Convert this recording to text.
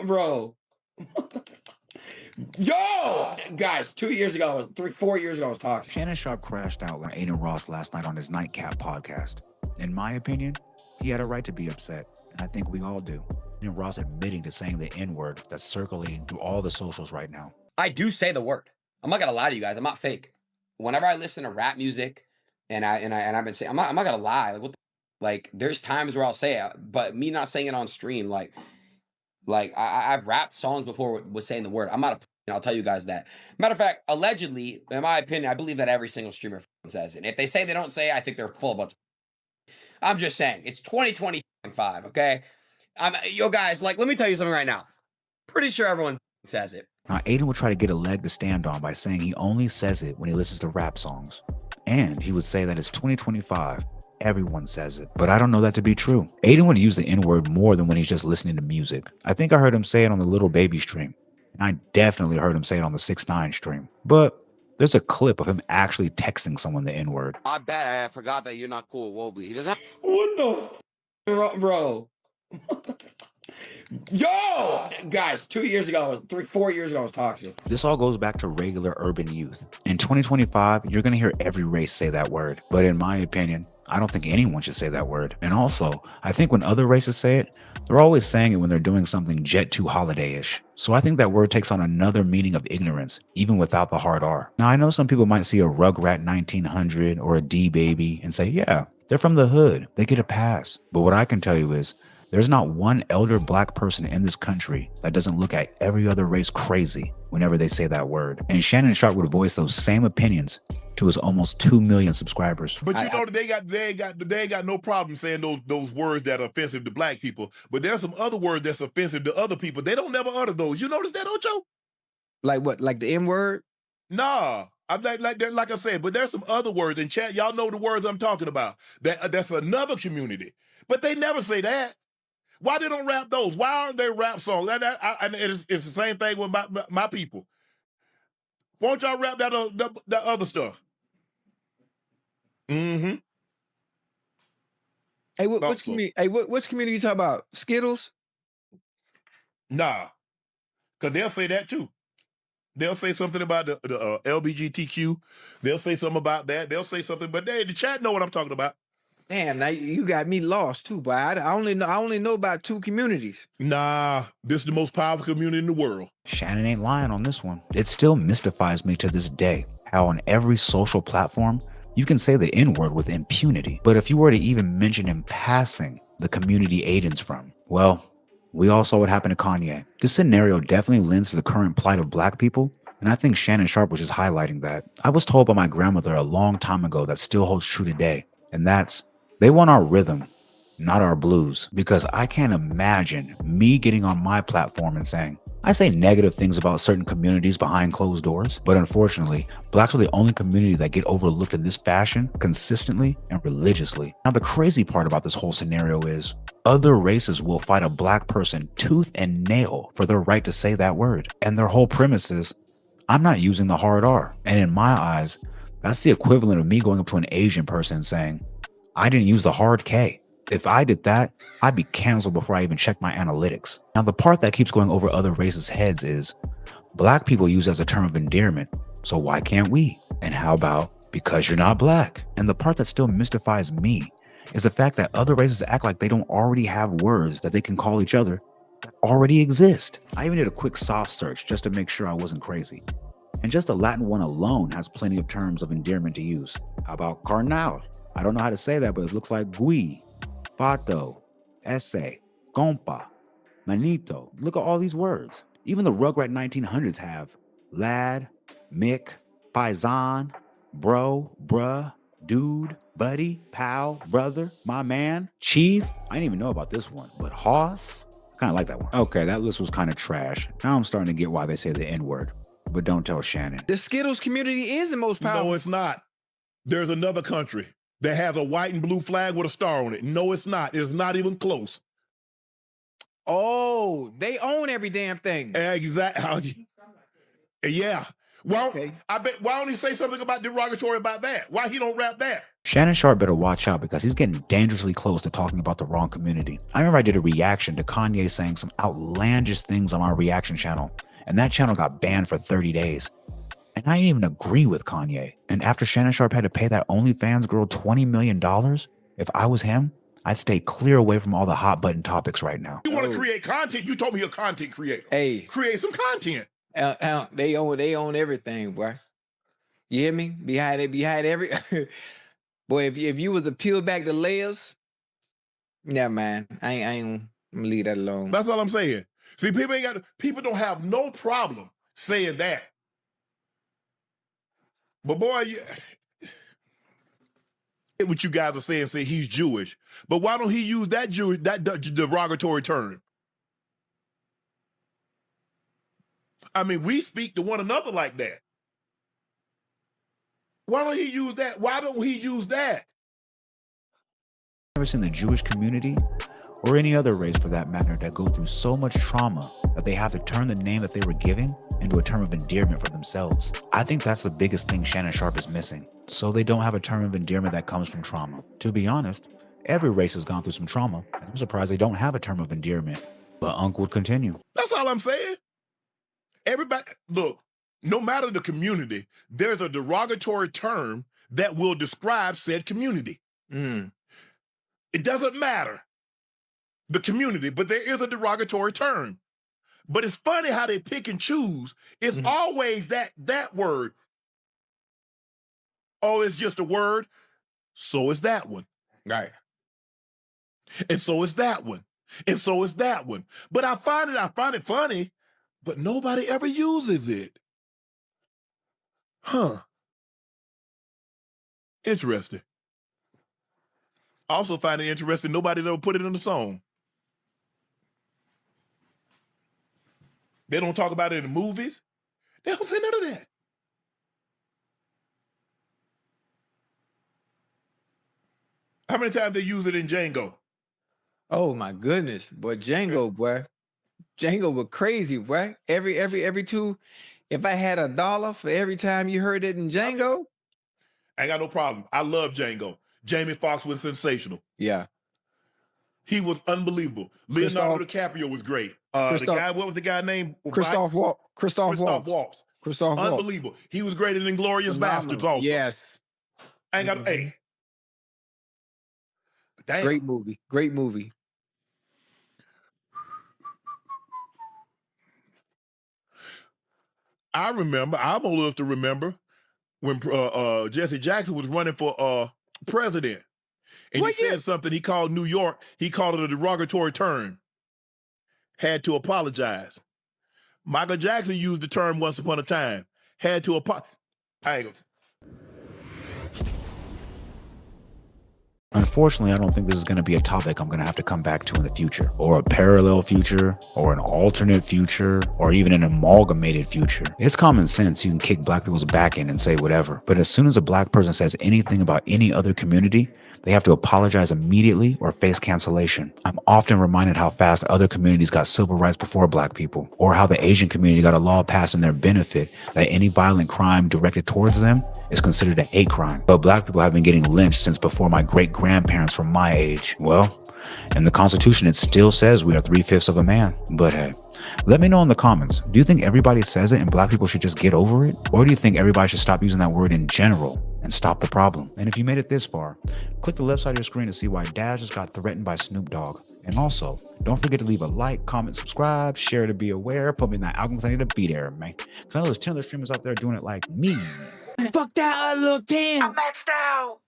Bro. Yo! Guys, 2 years ago, 4 years ago, I was toxic. Shannon Sharpe crashed out like Adin Ross last night on his Nightcap podcast. In my opinion, he had a right to be upset, and I think we all do. Adin Ross admitting to saying the N-word that's circulating through all the socials right now. I do say the word. I'm not gonna lie to you guys. I'm not fake. Whenever I listen to rap music, and I've been saying, I'm not gonna lie. Like, there's times where I'll say it, but me not saying it on stream, I've rapped songs before with saying the word. I'm not I'll tell you guys that. Matter of fact, allegedly, in my opinion, I believe that every single streamer says it. And if they say they don't say it, I think they're full of bunch. I'm just saying, it's 2025, okay? Yo, guys, let me tell you something right now. Pretty sure everyone says it. Now, Adin would try to get a leg to stand on by saying he only says it when he listens to rap songs. And he would say that it's 2025. Everyone says it, but I don't know that to be true. Adin would use the N-word more than when he's just listening to music. I think I heard him say it on the Lil Baby stream, and I definitely heard him say it on the 6ix9ine stream. But there's a clip of him actually texting someone the N-word. I bet I forgot that you're not cool with Wobley. He doesn't. What the bro? Yo! Guys, 2 years ago, 4 years ago, I was toxic. This all goes back to regular urban youth. In 2025, you're gonna hear every race say that word. But in my opinion, I don't think anyone should say that word. And also, I think when other races say it, they're always saying it when they're doing something jet too holiday-ish. So I think that word takes on another meaning of ignorance, even without the hard R. Now, I know some people might see a Rugrat 1900 or a D Baby and say, yeah, they're from the hood, they get a pass. But what I can tell you is, there's not one elder black person in this country that doesn't look at every other race crazy whenever they say that word. And Shannon Sharpe would voice those same opinions to his almost 2 million subscribers. But you know that they ain't got no problem saying those words that are offensive to black people. But there's some other words that's offensive to other people. They don't never utter those. You notice that, Ocho? Like what? Like the N-word? Nah. I'm like I said, but there's some other words in chat. Y'all know the words I'm talking about. That's another community. But they never say that. Why they don't rap those? Why aren't they rap songs? It's the same thing with my people. Won't y'all rap that other stuff? Mm-hmm. Hey, which community? Hey, which community you talking about? Skittles? Nah, because they'll say that too. They'll say something about the LGBTQ. They'll say something about that. They'll say something, but the chat know what I'm talking about. Damn, now you got me lost too, but I only know about 2 communities. Nah, this is the most powerful community in the world. Shannon ain't lying on this one. It still mystifies me to this day how on every social platform you can say the N-word with impunity. But if you were to even mention in passing the community Adin's from, well, we all saw what happened to Kanye. This scenario definitely lends to the current plight of black people, and I think Shannon Sharpe was just highlighting that. I was told by my grandmother a long time ago that still holds true today, and that's, they want our rhythm, not our blues, because I can't imagine me getting on my platform and saying, I say negative things about certain communities behind closed doors, but unfortunately, blacks are the only community that get overlooked in this fashion consistently and religiously. Now, the crazy part about this whole scenario is other races will fight a black person tooth and nail for their right to say that word. And their whole premise is, I'm not using the hard R. And in my eyes, that's the equivalent of me going up to an Asian person and saying, I didn't use the hard K. If I did that, I'd be canceled before I even checked my analytics. Now, the part that keeps going over other races' heads is black people use it as a term of endearment, so why can't we? And how about because you're not black? And the part that still mystifies me is the fact that other races act like they don't already have words that they can call each other that already exist. I even did a quick soft search just to make sure I wasn't crazy. And just the Latin one alone has plenty of terms of endearment to use. How about carnal? I don't know how to say that, but it looks like gui, pato, ese, compa, manito. Look at all these words. Even the Rugrat 1900s have lad, mick, paisan, bro, bruh, dude, buddy, pal, brother, my man, chief. I didn't even know about this one, but hoss. Kind of like that one. Okay, that list was kind of trash. Now I'm starting to get why they say the N-word. But don't tell Shannon. The Skittles community is the most powerful. No, it's not. There's another country that has a white and blue flag with a star on it. No, it's not. It's not even close. Oh, they own every damn thing. Exactly. Yeah. Well, Okay. I bet. Why don't he say something about derogatory about that? Why he don't rap that? Shannon Sharpe better watch out because he's getting dangerously close to talking about the wrong community. I remember I did a reaction to Kanye saying some outlandish things on our reaction channel, and that channel got banned for 30 days. And I didn't even agree with Kanye. And after Shannon Sharpe had to pay that OnlyFans girl $20 million, if I was him, I'd stay clear away from all the hot button topics right now. You want to create content? You told me you're a content creator. Hey, Create some content. they own everything, boy. You hear me? Behind every boy. If you was to peel back the layers, yeah, man, I ain't. I'm gonna leave that alone. That's all I'm saying. See, people don't have no problem saying that. But boy, what you guys are saying, say he's Jewish. But why don't he use that derogatory term? I mean, we speak to one another like that. Why don't he use that? Why don't he use that? Never seen the Jewish community or any other race for that matter that go through so much trauma that they have to turn the name that they were giving into a term of endearment for themselves. I think that's the biggest thing Shannon Sharpe is missing. So they don't have a term of endearment that comes from trauma. To be honest, every race has gone through some trauma, and I'm surprised they don't have a term of endearment. But Unc would continue. That's all I'm saying. Everybody, look, no matter the community, there's a derogatory term that will describe said community. It doesn't matter the community, but there is a derogatory term. But it's funny how they pick and choose. It's always that word. Oh, it's just a word. So is that one. Right. And so is that one. And so is that one. But I find it funny, but nobody ever uses it. Huh. Interesting. I also find it interesting nobody's ever put it in the song. They don't talk about it in the movies. They don't say none of that. How many times they use it in Django? Oh my goodness, boy, Django was crazy, boy. Every two. If I had $1 for every time you heard it in Django, I ain't got no problem. I love Django. Jamie Foxx was sensational. yeah. He was unbelievable. Leonardo DiCaprio was great. The guy, what was the guy named? Christoph Waltz. Unbelievable. He was great in Inglourious Bastards also. Yes. I ain't got hey. Damn. Great movie. I'm old enough to remember when Jesse Jackson was running for president. And he said something, he called New York, he called it a derogatory term. Had to apologize. Michael Jackson used the term once upon a time. Had to apologize. I ain't gonna Unfortunately, I don't think this is going to be a topic I'm going to have to come back to in the future, or a parallel future, or an alternate future, or even an amalgamated future. It's common sense you can kick black people's back in and say whatever, but as soon as a black person says anything about any other community, they have to apologize immediately or face cancellation. I'm often reminded how fast other communities got civil rights before black people, or how the Asian community got a law passed in their benefit that any violent crime directed towards them is considered a hate crime. But black people have been getting lynched since before my great-grandparents were my age. Well, in the Constitution, it still says we are 3/5 of a man. But hey, let me know in the comments. Do you think everybody says it and black people should just get over it? Or do you think everybody should stop using that word in general and stop the problem? And if you made it this far, click the left side of your screen to see why Daz just got threatened by Snoop Dogg. And also, don't forget to leave a like, comment, subscribe, share to be aware, put me in that algorithm. I need to be there, man. Because I know there's 10 other streamers out there doing it like me. Fuck that, little 10. I'm maxed out.